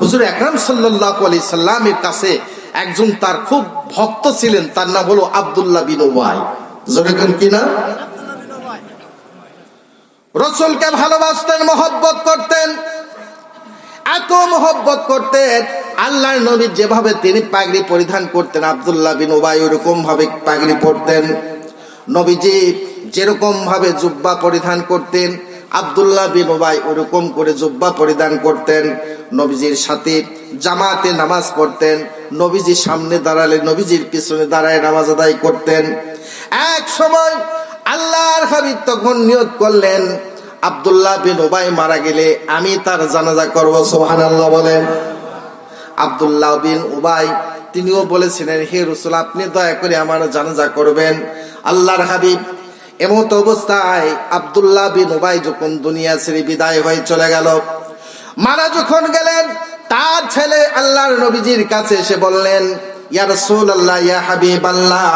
হুজুর আকরাম সাল্লাল্লাহু আলাইহি সাল্লামের কাছে একজন তার খুব ভক্ত ছিলেন, তার নাম হলো আব্দুল্লাহ বিন উবাই। যেরকম কিনা রাসূলকে ভালোবাসতেন, মহব্বত করতেন, এত মহব্বত করতেন, আল্লাহর নবী যেভাবে তিনি পাগড়ি পরিধান করতেন আব্দুল্লাহ বিন উবাই ওরকম ভাবে পাগড়ি পরতেন। নবীজি যেরকম ভাবে জুব্বা পরিধান করতেন আব্দুল্লাহ বিন উবাই ওরকম করে জুব্বা পরিধান করতেন। নবীজির সাথে জামাতে নামাজ পড়তেন, নবীজির সামনে দাঁড়ালে নবীজির পিছনে দাঁড়ায় নামাজ আদায় করতেন। এক সময় আল্লাহর হাবিব তখন নিয়ত করলেন, আব্দুল্লাহ বিন উবাই মারা গেলে আমি তার জানাজা করব। সুবহানাল্লাহ বলেন। আব্দুল্লাহ বিন উবাই তিনিও বলেছিলেন, হে রাসূল, আপনি দয়া করে আমার জানাজা করবেন। আল্লাহর হাবিব এমত অবস্থায় আব্দুল্লাহ বিন উবাই যখন দুনিয়া ছেড়ে বিদায় হয়ে চলে গেল, মারা যখন গেলেন, তার ছেলে আল্লাহর নবীজির কাছে এসে বললেন, ইয়া রাসূলুল্লাহ, ইয়া হাবিবাল্লাহ,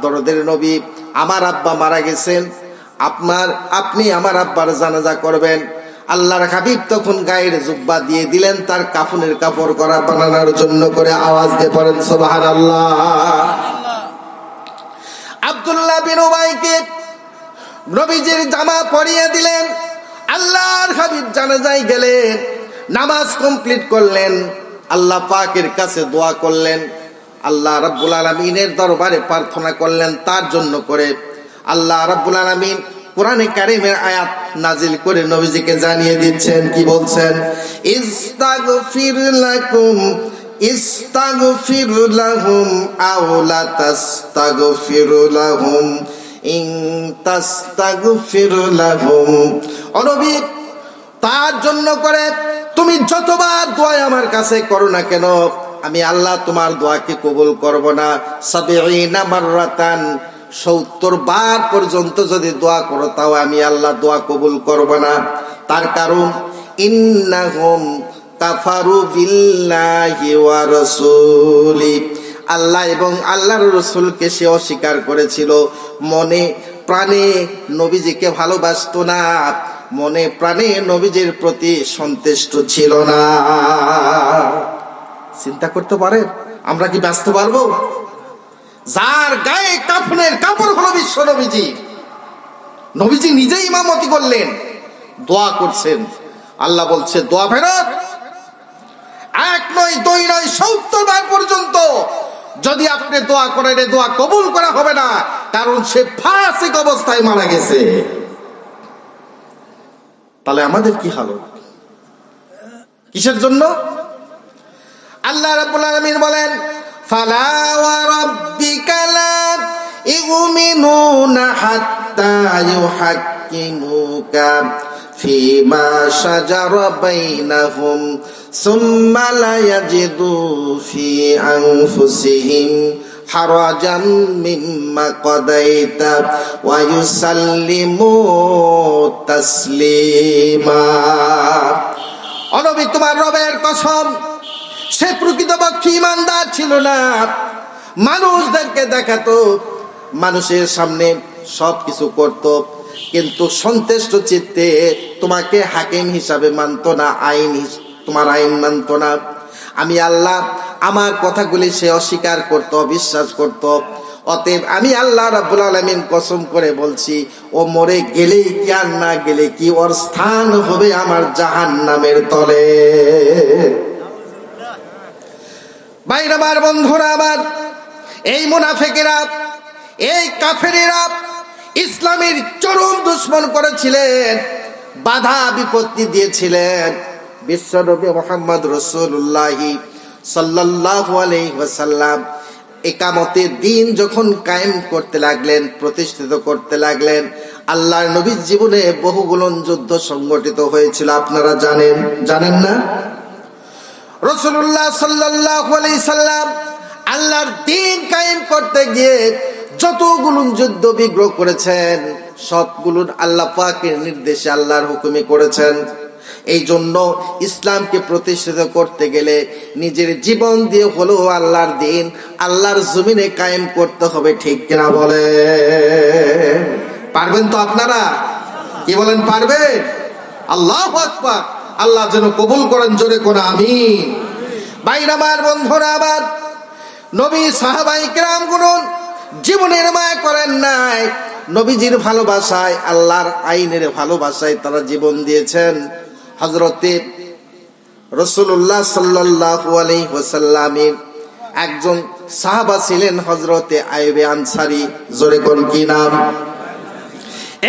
দরদের নবী, আমার আব্বা মারা গেছেন, আপনি আমার আব্বার জানাজা করবেন। আল্লাহর হাবিব তখন গায়ের জুব্বা দিয়ে দিলেন, তার কাফনের কাপড় করা বানানোর জন্য করে। আওয়াজ দিয়ে পড়েন সুবহানাল্লাহ। আব্দুল্লাহ বিন উবাইকে নবীজির জামা পরিয়ে দিলেন। আল্লাহর হাবিব জানাজায় গেলেন, নামাজ কমপ্লিট করলেন, আল্লাহ পাকের কাছে দোয়া করলেন, আল্লাহ রাব্বুল আলামিনের দরবারে প্রার্থনা করলেন তার জন্য করে। আল্লাহ রাব্বুল আলামিন কোরআনে কারীমের আয়াত নাজিল করে নবীজিকে জানিয়ে দিচ্ছেন, কি বলছেন? ইস্তাগফির লাহুম আও লা তাস্তাগফির লাহুম ইন তাস্তাগফির লাহুম। ও নবী, তার জন্য করে তুমি যতবার দোয়া আমার কাছে করো না কেন, আমি আল্লাহ তোমার দোয়াকে কবুল করব না। ৭০ মাররাতান, ৭০ বার পর্যন্ত যদি দোয়া করো তাও আমি আল্লাহ দোয়া কবুল করব না। তার কারণ ইন্নাহুম কাফারু বিল্লাহি ওয়া রাসূলি, আল্লাহ এবং আল্লাহর রাসূলকে সে অস্বীকার করেছিল, মনে প্রাণে নবীজিকে ভালোবাসতো না, মনে প্রাণে নবীজির প্রতি সন্তুষ্ট ছিল না। চিন্তা করতে পারেন, আমরা কি বাঁচতে পারবো? যার গায়ে কাফনের কাপড় হলো বিশ্ব নবীজি, নবীজি নিজেই ইমামতি করলেন, দোয়া করছেন, আল্লাহ বলছে দোয়া ফেরত। ১ নয় ২ নয় ৭০ বার পর্যন্ত যদি আপনি দোয়া করেন, দোয়া কবুল করা হবে না, কারণ সে ফাসিক অবস্থায় মারা গেছে। তাহলে আমাদের কি হালত? কিসের জন্য? আল্লাহ রাব্বুল আলামিন বলেন, ফালা ওয়া রাব্বিকা লা ইউমিনুনা হাত্তা ইউহাক্কিমুকা ফিমা শাজারা বাইনাহুম সুম্মা লা ইয়াজিদু ফি আনফুসিহিম হারাজাম মিম্মা কাদাইতা ওয়া ইউসাল্লিমু তাসলিমা। ও নবী, তোমার রবের কসম, সে প্রকৃতপক্ষে ঈমানদার ছিল না, মানুষদেরকে দেখাতো, মানুষের সামনে সবকিছু করত, কিন্তু সন্তুষ্ট চিত্তে তোমাকে হাকিম হিসাবে মানত না, তোমার আইন মানত না। আমি আল্লাহ আমার কথাগুলি সে অস্বীকার করত, অবিশ্বাস করত। অতএব আমি আল্লাহ রাব্বুল আলামিন কসম করে বলছি, ও মরে গেলেই কি আর না গেলে কি, ওর স্থান হবে আমার জাহান্নামের তলে। ভাইরা আমার, বন্ধুরা আমার, এই মুনাফিকেরা, এই কাফেরেরা ইসলামের চরম দুশমন করেছিলেন, বাধা বিপত্তি দিয়েছিলেন। বিশ্বনবী মুহাম্মদ রাসূলুল্লাহ সাল্লাল্লাহু আলাইহি ওয়াসাল্লাম ইকামতের দিন যখন কায়েম করতে লাগলেন, প্রতিষ্ঠিত করতে লাগলেন, আল্লাহর নবীর জীবনে বহুগুলো যুদ্ধ সংগঠিত হয়েছিল। আপনারা জানেন না? রাসূলুল্লাহ সাল্লাল্লাহু আলাইহি সাল্লাম আল্লাহর দ্বীন কায়েম করতে গিয়ে যতগুলো যুদ্ধ বিগ্রহ করেছেন, সবগুলো আল্লাহ পাকের নির্দেশে, আল্লাহর হুকুমে করেছেন। এই জন্য ইসলামকে প্রতিষ্ঠিত করতে গেলে নিজের জীবন দিয়ে হলেও আল্লাহর দ্বীন আল্লাহর জমিনে কায়েম করতে হবে। ঠিক কিনা বলে? পারবেন তো আপনারা? কি বলেন, পারবেন? আল্লাহু আকবার। আল্লাহ যেন কবুল করেন, জোরে কোনা আমিন। ভাইরা আমার, বন্ধুরা আমার, নবী সাহাবায়ে কেরাম গুণ জীবনের মায়া করেন নাই, নবীজির ভালোবাসায়, আল্লাহর আইনের ভালোবাসায় তারা জীবন দিয়েছেন। হযরতে রাসূলুল্লাহ সাল্লাল্লাহু আলাইহি ওয়াসাল্লামের একজন সাহাবা ছিলেন হযরতে আইয়ুবে আনসারী, জোরে কোন কি নাম?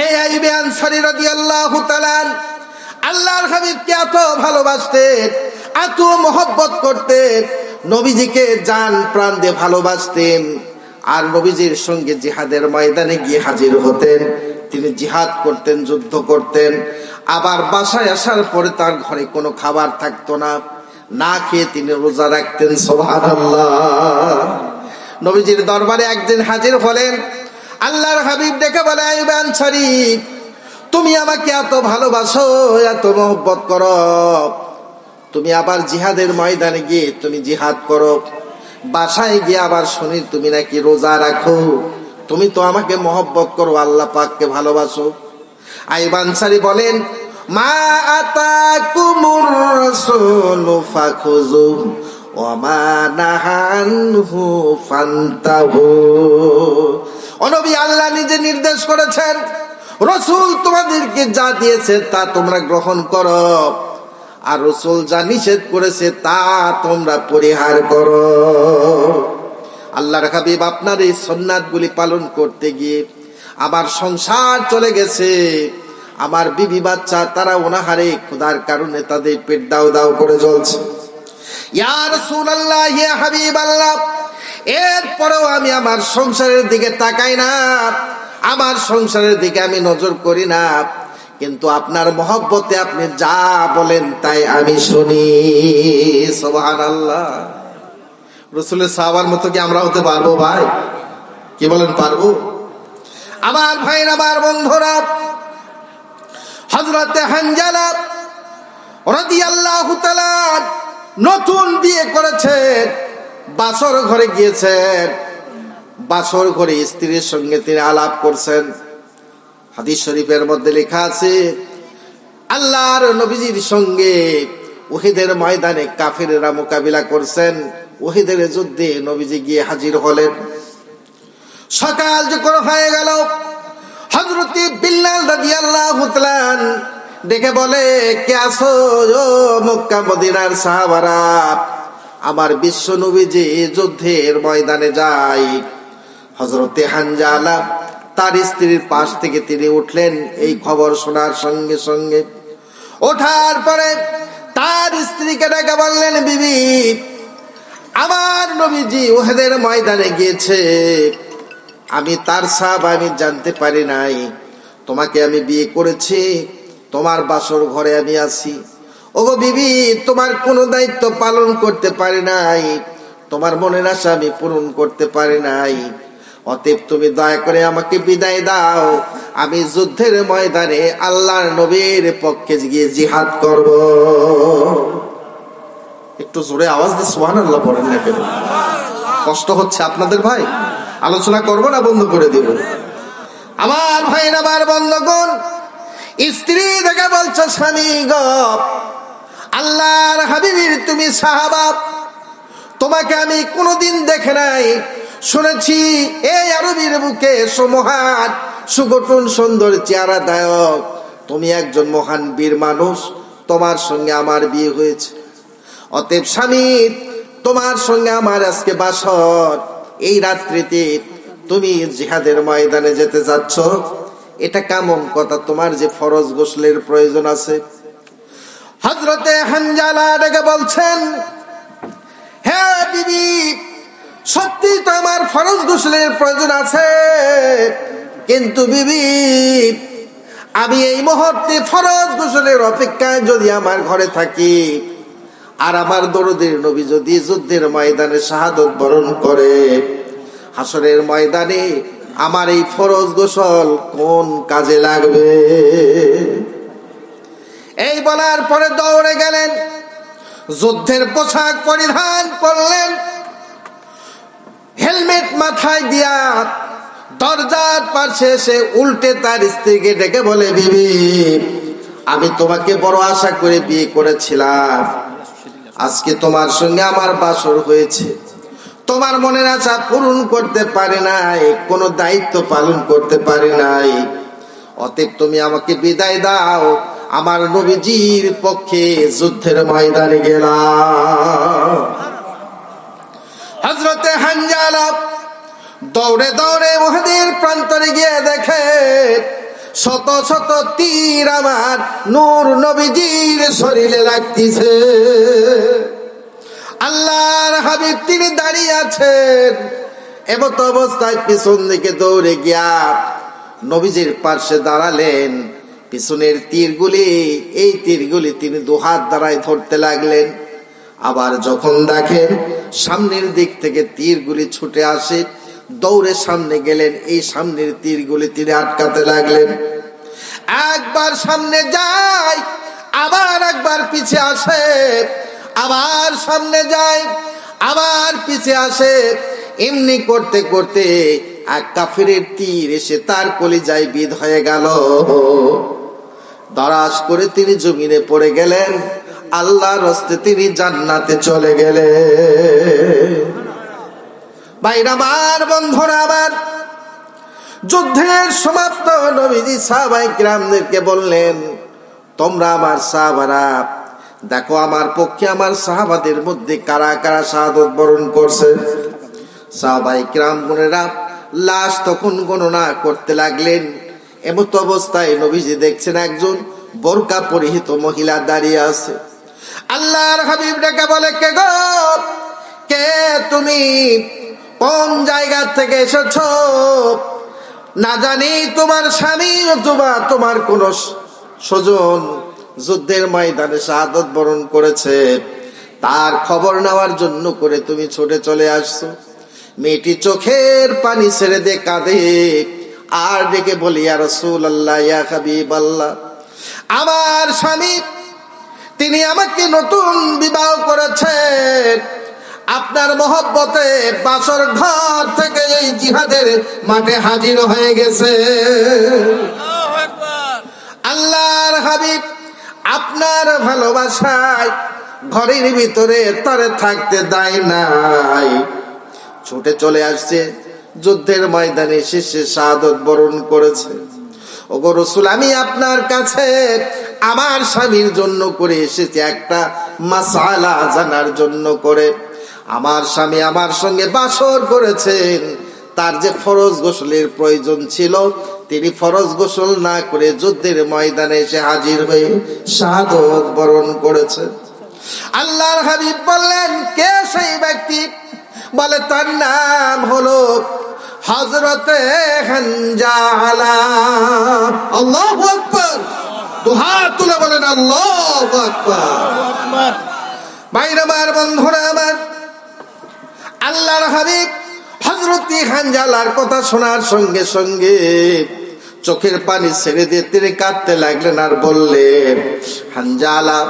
এই আইয়ুবে আনসারী রাদিয়াল্লাহু তাআলা আল্লাহর হাবিবকে এত ভালোবাসতেন, এত মহব্বত করতেন, নবীজিকে জান প্রাণ দিয়ে ভালোবাসতেন। আর নবীজির সঙ্গে জিহাদের ময়দানে গিয়ে হাজির হতেন। তিনি জিহাদ করতেন, যুদ্ধ করতেন। আবার বাসায় আসার পরে তার ঘরে কোনো খাবার থাকতো না, না খেয়ে তিনি রোজা রাখতেন। সুবহানাল্লাহ। নবীজির দরবারে একদিন হাজির হলেন, আল্লাহর হাবিব ডেকে বলে, আইয়ুবে আনসারী, তুমি আমাকে এত ভালোবাসো, এত মহব্বত করো, তুমি আবার জিহাদের ময়দানে গিয়ে তুমি জিহাদ করো, বাসায় গিয়ে আবার শুনি তুমি নাকি রোজা রাখো, তুমি তো আমাকে মহব্বত করো, আল্লাহ পাককে ভালোবাসো। আইয়ুব আনসারী বলেন, মা আতাকুমুর রাসূলু ফাখুযু ওয়া মা নাহানহু ফান্তাহু। ও নবী, আল্লাহ নিজে নির্দেশ করেছেন, রাসূল তোমাদেরকে যা দিয়েছে তা তোমরা গ্রহণ করো, আর রাসূল যা নিষেধ করেছে তা তোমরা পরিহার করো। আল্লাহর হাবিব আপনার এই সুন্নাতগুলি পালন করতে গিয়ে আমার সংসার চলে গেছে, আমার বিবি বাচ্চা তারা অনাহারে ক্ষুধার কারণে তাদের পেট দাও দাও করে জ্বলছে। ইয়া রাসূলুল্লাহ, ইয়া হাবিবাল্লাহ, এরপরেও আমি আমার সংসারের দিকে তাকাই না, আমার সংসারের দিকে আমি নজর করি না, কিন্তু আপনার মহব্বতে আপনি যা বলেন তাই আমি শুনি। সুবহানাল্লাহ। রাসূলের সাহাবার মতো কি আমরা হতে পারবো ভাই? কি বলেন, পারবো? আমার ভাইরা, আমার বন্ধুরা, হযরতে হানজালা রাদিয়াল্লাহু তাআলা নতুন বিয়ে করেছেন, বাসর ঘরে গিয়েছেন, বাসর ঘরে স্ত্রীর সঙ্গে তিনি আলাপ করছেন। হাদিস শরীফের মধ্যে লেখা আছে, আল্লাহর নবীজির সঙ্গে উহুদের ময়দানে কাফিররা মোকাবিলা করছেন। উহুদের যুদ্ধে নবীজি গিয়ে হাজির হলেন। সকাল যখন হয়ে গেল, হযরতে বিল্লাল রাদিয়াল্লাহু তাআলা ডেকে বলে, কে আছো? ও মক্কা মদিনার সাহাবারা, আমার বিশ্ব নবীজি যুদ্ধের ময়দানে যায়। হযরতে হানজালা তার স্ত্রীর পাশ থেকে তিনি উঠলেন এই খবর শোনার সঙ্গে সঙ্গে। ওঠার পরে তার স্ত্রীকে ডেকে বললেন, বিবি, আমার নবীজি উহুদের ময়দানে গিয়েছে, আমি তার সাহাবা, আমি জানতে পারি নাই, তোমাকে আমি বিয়ে করেছি, তোমার বাসর ঘরে আমি আছি। ওগো বিবি, তোমার কোনো দায়িত্ব পালন করতে পারি নাই, তোমার মনের আশা আমি পূরণ করতে পারি নাই, অতএব তুমি দয়া করে আমাকে বিদায় দাও, আমি যুদ্ধের ময়দানে আল্লাহর নবীর পক্ষে গিয়ে জিহাদ করব। একটু জোরে আওয়াজ দিয়ে সুবহানাল্লাহ পড়েন না কেন? কষ্ট হচ্ছে আপনাদের ভাই? আলোচনা করব না বন্ধ করে দেব? আমার ভাইরা, আমার বন্ধুগণ, স্ত্রী দেখে বলছে, স্বামী গো, আল্লাহর হাবিবের তুমি সাহাবা, তোমাকে আমি কোনোদিন দেখে নাই, শুনেছি এই আরবের বুকে সুমহান সুগঠন সুন্দর চেহারাদায়ক তুমি একজন মহান বীর মানুষ, তোমার সঙ্গে আমার বিয়ে হয়েছে, অতএব স্বামী তোমার সঙ্গে আমার আজকে বাসর, এই রাত্রিতে তুমি জিহাদের ময়দানে যেতে যাচ্ছ, এটা কেমন কথা? তোমার যে ফরজ গোসলের প্রয়োজন আছে। হযরতে হানজালা ডেকে বলছেন, হ্যাঁ বিবি, সত্যি তো আমার ফরজ গোসলের প্রয়োজন আছে, কিন্তু বিবি আমি এই মুহূর্তে ফরজ গোসলের অপেক্ষায় যদি আমার ঘরে থাকি, আর আমার দরদের নবী যদি যুদ্ধের ময়দানে শাহাদত বরণ করে, হাসরের ময়দানে আমার এই ফরজ গোসল কোন কাজে লাগবে? এই বলার পরে দৌড়ে গেলেন, যুদ্ধের পোশাক পরিধান করলেন, হেলমেট মাথায় দিয়া দরজার পাশে এসে উল্টে তার স্ত্রীকে ডেকে বলে, বিবি আমি তোমাকে বড় আশা করে বিয়ে করেছিলাম, আজকে তোমার সঙ্গে আমার বাসর হয়েছে, তোমার মনের আশা পূরণ করতে পারি নাই, কোনো দায়িত্ব পালন করতে পারি নাই, অতএব তুমি আমাকে বিদায় দাও, আমার নবীজির পক্ষে যুদ্ধের ময়দানে গেলাম। হযরতে হানজালা দৌড়ে দৌড়ে উহুদের প্রান্তরে গিয়ে দেখে শত শত তীর আমার নূর নবীজির শরীরে লাগতেছে। আল্লাহর হাবিব তিনি দাঁড়িয়ে আছেন, এমত অবস্থায় পিছন দিকে দৌড়ে গিয়া নবীজির পাশে দাঁড়ালেন। পিছনের তীরগুলি, এই তীরগুলি তিনি দুহাত দ্বারাই ধরতে লাগলেন। আবার যখন দেখেন সামনের দিক থেকে তীরগুলি ছুটে আসে, দৌড়ে সামনে গেলেন, এই সামনের তীরগুলি তিনি আটকাতে লাগলেন। একবার সামনে যায়, আবার একবার পিছে আসে, আবার সামনে যায়, আবার পিছে আসে। এমনি করতে করতে এক কাফিরের তীর এসে তার কলিজায় বিঁধ হয়ে গেল। দরাজ করে তিনি জমিনে পড়ে গেলেন, আল্লাহর হস্তে তিনি জান্নাতে চলে গেলেন। ভাইরা আমার, বন্ধুরা আমার, যুদ্ধের সমাপ্ত নবীজি সাহাবায়ে কিরামদেরকে বললেন, তোমরা আমার সাহাবারা, দেখো আমার পক্ষে আমার সাহাবাদের মধ্যে কারা কারা শাহাদাত বরণ করছে। সাহাবায়ে কিরাম গুনেরা লাশ তখন গণনা করতে লাগলেন। এমত অবস্থায় নবীজি দেখছেন একজন বোরকা পরিহিত মহিলা দাঁড়িয়ে আছে। আল্লাহর হাবিব ডেকে বলে, কে গো, কে তুমি, কোন জায়গা থেকে এসেছো? না জানি তোমার স্বামী অথবা তোমার কোন স্বজন যুদ্ধের ময়দানে শাহাদাত বরণ করেছে, তার খবর নেওয়ার জন্য করে তুমি ছুটে চলে আসছো। মেয়েটি চোখের পানি ছেড়ে দিয়ে কাঁদে আর ডেকে বলি, ইয়া রাসূলুল্লাহ, ইয়া হাবিবাল্লাহ, আমার স্বামী তিনি আমাকে নতুন বিবাহ করেছেন, আপনার মহব্বতে বাসর ঘর থেকে এই জিহাদের মাঠে হাজির হয়ে গেছে। আল্লাহর হাবিব আপনার ভালোবাসায় ঘরের ভিতরে তারে থাকতে দেয় নাই, ছুটে চলে আসছে, যুদ্ধের ময়দানে শেষে শাহাদাত বরণ করেছে। ওগো রাসূল, আমি আপনার কাছে আমার স্বামীর জন্য করে এসেছি একটা মাসআলা জানার জন্য করে। আমার স্বামী আমার সঙ্গে বাসর করেছেন, তার যে ফরজ গোসলের প্রয়োজন ছিল তিনি ফরজ গোসল না করে যুদ্ধের ময়দানে এসে হাজির হয়ে শাহাদাত বরণ করেছেন। আল্লাহর হাবিব বললেন, কে সেই ব্যক্তি? বলে, তার নাম হলো হযরতে হানজালা। আল্লাহু আকবার, দুহাত তুলে বলেন আল্লাহু আকবার। ভাইরা আমার, বন্ধুরা আমার, আল্লাহর হাবিব হযরতে হানজালার কথা শোনার সঙ্গে সঙ্গে চোখের পানি ছেড়ে দিয়ে তিনি কাঁদতে লাগলেন আর বললেন, হানজালা,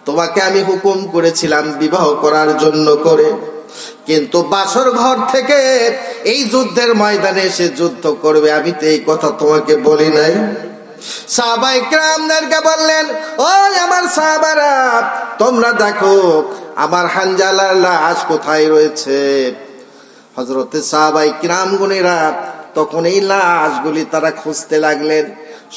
তোমাকে আমি হুকুম করেছিলাম বিবাহ করার জন্য করে, কিন্তু বাসর ঘর থেকে এই যুদ্ধের ময়দানে এসে যুদ্ধ করবে আমি তো এই কথা তোমাকে বলি নাই। সাহাবায়ে কিরামদেরকে বললেন, ওই আমার সাহাবারা, তোমরা দেখো আমার হানজালার লাশ কোথায় রয়েছে। হযরতে সাহাবায়ে কিরাম গুনেরা তখন এই লাশগুলি তারা খুঁজতে লাগলেন।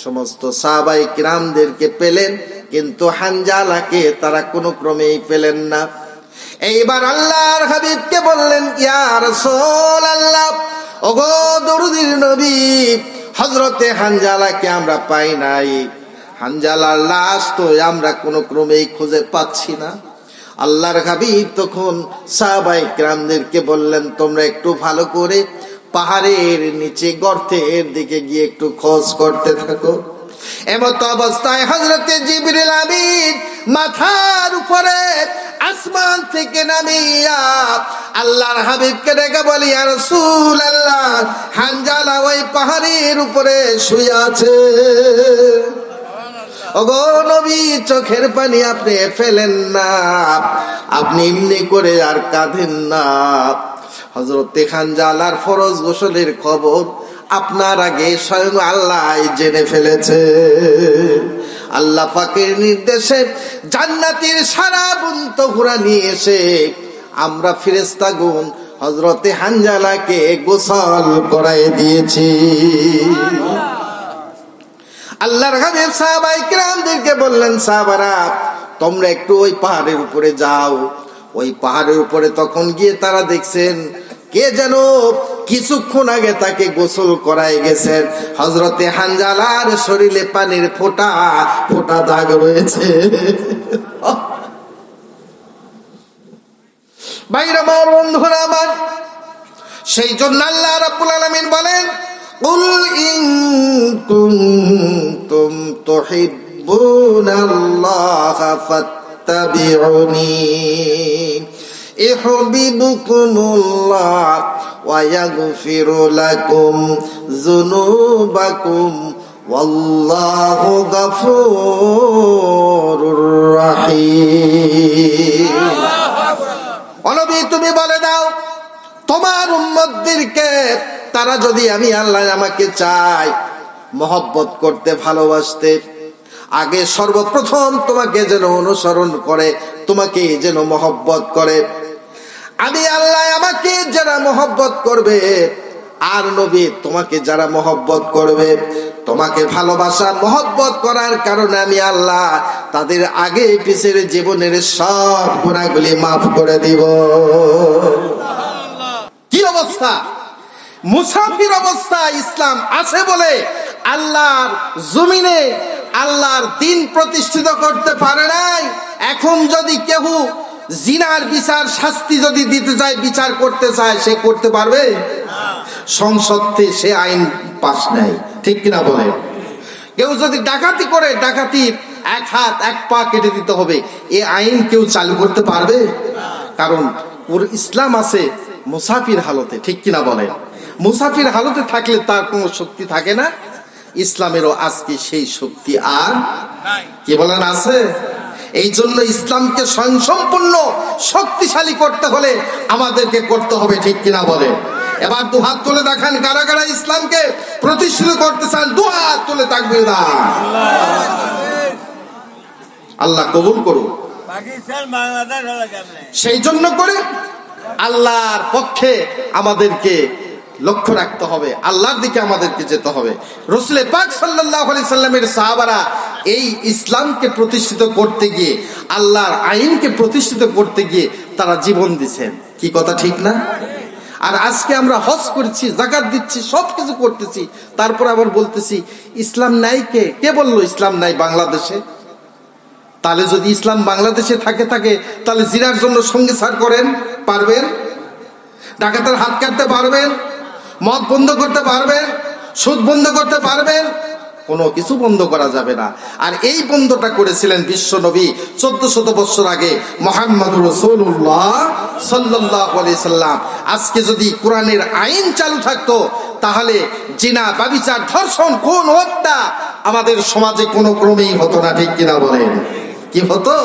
সমস্ত সাহাবায়ে কিরামদেরকে পেলেন, কিন্তু হানজালাকে তারা কোনো ক্রমেই পেলেন না। এইবার আল্লাহর হাবিবকে বললেন, ইয়া রাসূলুল্লাহ, ওগো দরুদের নবী, হযরতে হানজালাকে আমরা পাই নাই, হানজালার লাশ তো আমরা কোনো ক্রমেই খুঁজে পাচ্ছি না। আল্লাহর হাবিব তখন সাহাবায়ে কিরামদেরকে বললেন, তোমরা একটু ভালো করে পাহাড়ের নিচে গর্তের দিকে গিয়ে একটু খোঁজ করতে থাকো। এমত অবস্থায় হযরতে জিবরিল আমিন মাথার উপরে আসমান থেকে নামিয়া আল্লাহর হাবিবকে ডেকে বলি, ইয়া রাসূলুল্লাহ, হানজালা ওই পাহাড়ের উপরে শুয়ে আছে। ওগো নবী, চোখের পানি আপনি ফেলেন না, আপনি এমনি করে আর কাঁদেন না। হযরতে হানজালার ফরজ গোসলের খবর আপনার আগে স্বয়ং আল্লাহ জেনে ফেলেছে। আল্লাহ পাকের নির্দেশে জান্নাতের সারা বুন্ত ঘোরা নিয়ে এসে আমরা ফেরেশতাগণ হযরতে হানজালাকে গোসল করায় দিয়েছি। আল্লাহর হাবিব সাহাবায়ে কিরামদেরকে বললেন, সাহাবারা তোমরা একটু ওই পাহাড়ের উপরে যাও। ওই পাহাড়ের উপরে তখন গিয়ে তারা দেখছেন কে যেন কিছুক্ষণ আগে তাকে গোসল করায় গেছেন। হযরতে হানজালার শরীরে পানির ফোঁটা ফোঁটা দাগ রয়েছে। ভাইরা আমার, বন্ধুরা আমার, সেই জন্য আল্লাহ রাব্বুল আলামিন বলেন, কুল ইন কুনতুম তুহিব্বুনাল্লাহা ফাত্তাবিউনি ইউহিব্বুকুমুল্লাহ ওয়া ইয়াগফিরু লাকুম যুনুবাকুম ওয়াল্লাহু গফুরুর রহিম। নবী তুমি বলে দাও তোমার উম্মতদেরকে, তারা যদি আমি আল্লাহ আমাকে চাই মহব্বত করতে, ভালোবাসতে, আগে সর্বপ্রথম তোমাকে যেন অনুসরণ করে, তোমাকে যেন মহব্বত করে। আমি আল্লাহ আমাকে যারা মহব্বত করবে, আর নবী তোমাকে যারা মহব্বত করবে, তোমাকে ভালোবাসা মহব্বত করার কারণে আমি আল্লাহ তাদের আগে পিছের জীবনের সব গুনাহগুলি মাফ করে দিব। কি অবস্থা, মুসাফির অবস্থা ইসলাম আছে বলে আল্লাহর জমিনে আল্লাহর দিন প্রতিষ্ঠিত করতে পারে নাই। এখন যদি কেউ জিনার বিচার শাস্তি যদি দিতে চায়, বিচার করতে চায়, সে করতে পারবে? সংসদে সে আইন পাস নাই, ঠিক কিনা বলে? কেউ যদি ডাকাতি করে, ডাকাতির এক হাত এক পা কেটে দিতে হবে, এই আইন কেউ চালু করতে পারবে? কারণ ওর ইসলাম আছে মুসাফির হালতে, ঠিক কিনা বলে? মুসাফির হালতে থাকলে তার কোনো শক্তি থাকে না। ইসলামেরও আজকে সেই শক্তি আর কি বলেন আছে? এই জন্য ইসলামকে স্বয়ংসম্পূর্ণ শক্তিশালী করতে হলে আমাদেরকে করতে হবে, ঠিক কিনা বলে? এবার দু হাত তুলে দেখান কারা কারা ইসলামকে প্রতিষ্ঠিত করতে চান, দু হাত তুলে তাকবীর দাও। আল্লাহ কবুল করুন। সেই জন্য করে আল্লাহর পক্ষে আমাদেরকে লক্ষ্য রাখতে হবে, আল্লাহর দিকে আমাদেরকে যেতে হবে। রাসূল পাক সাল্লাল্লাহু আলাইহি সাল্লামের সাহাবারা এই ইসলামকে প্রতিষ্ঠিত করতে গিয়ে, আল্লাহর আইনকে প্রতিষ্ঠিত করতে গিয়ে তারা জীবন দিয়েছেন। কি কথা ঠিক না? আর আজকে আমরা হজ করছি, যাকাত দিচ্ছি, সবকিছু করতেছি, তারপর আবার বলতেছি ইসলাম নাই। কে বললো ইসলাম নাই বাংলাদেশে? তাহলে যদি ইসলাম বাংলাদেশে থাকে তাহলে জিনার জন্য সঙ্গে ছাড় করেন পারবেন? ডাকাতের হাত কাটতে পারবেন? মদ বন্ধ করতে পারবেন? সুদ বন্ধ করতে পারবেন? কোনো কিছু বন্ধ করা যাবে না। আর এই বন্ধটা করেছিলেন বিশ্ব নবী 1400 বছর আগে মুহাম্মদুর রাসূলুল্লাহ সাল্লাল্লাহু আলাইহি সাল্লাম। আজকে যদি কোরআনের আইন চালু থাকতো তাহলে জিনা, ব্যভিচার, ধর্ষণ, খুন, হত্যা আমাদের সমাজে কোনো ক্রমেই হতো না, ঠিক কিনা বলেন? কি হতো?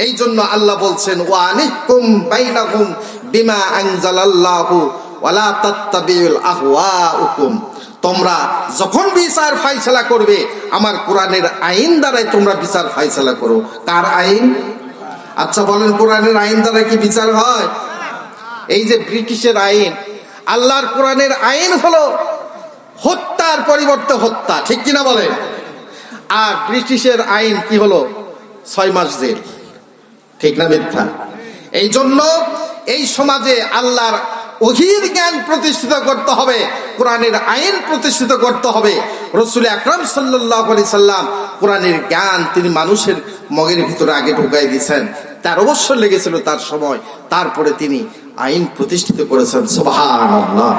এই জন্য আল্লাহ বলছেন ওয়া আনিকুম বাইনাকুম বিমা আনজালাল্লাহু ওয়ালা তাত্তাবিউল আহওয়াউকুম। তোমরা যখন বিচার ফাইসালা করবে আমার কোরআনের আইন দ্বারাই তোমরা বিচার ফাইসালা করো। কার আইন? আচ্ছা বলেন, কোরআনের আইন দ্বারা কি বিচার হয়? এই যে ব্রিটিশের আইন, আল্লাহর কোরআনের আইন হলো হত্যার পরিবর্তে হত্যা, ঠিক কিনা বলেন? আর ব্রিটিশের আইন কি হলো? 6 মাস জেল, ঠিক না মিথ্যা? এই জন্য এই সমাজে আল্লাহর ওহীর জ্ঞান প্রতিষ্ঠিত করতে হবে, কোরআনের আইন প্রতিষ্ঠিত করতে হবে। রাসূল আকরাম সাল্লাল্লাহু আলাইহি সাল্লাম কোরআনের জ্ঞান তিনি মানুষের মগের ভিতরে আগে ঢুকাই দিয়েছেন। 13 বছর লেগেছিল তার সময়, তারপরে তিনি আইন প্রতিষ্ঠিত করেছেন। সুবহানাল্লাহ।